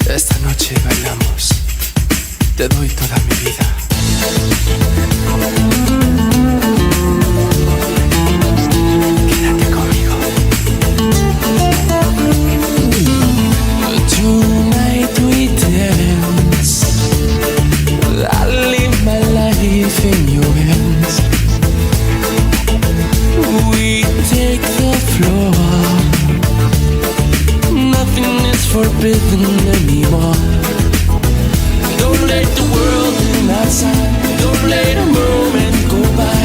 Esta noche bailamos, te doy toda mi vida. Quédate conmigo. Tonight we dance, I live my life in your hands. We take the floor, nothing is forbidden anymore. Don't let the world in outside, don't let a moment go by.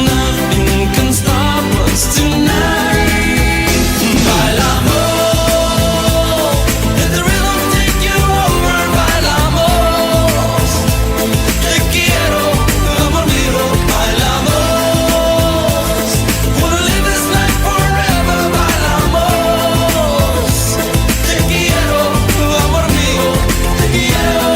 Nothing can stop us tonight. Bailamos, let the rhythm take you over. Bailamos, te quiero, amor mío. Bailamos, wanna live this life forever. Bailamos, te quiero, amor mío, te quiero.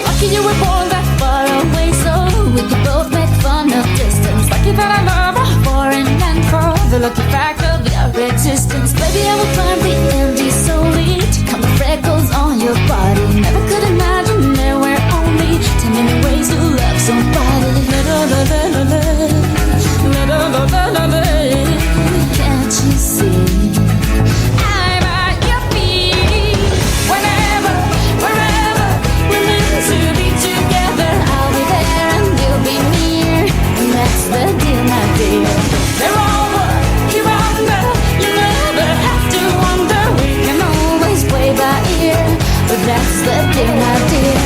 Lucky you were born that far away, so we could both make fun of distance. Lucky that I love her for and for the lucky fact of your existence. Baby, I will climb the empty solely to count the freckles on your body. Never could imagine there were only 10 million ways to love somebody. Can't you see? I'm at your feet. Whenever, wherever, we're meant to be together. I'll be there and you'll be near, and that's the deal, my dear. They're over, you're under. You never have to wonder. We can always play by ear, but that's the deal, my dear.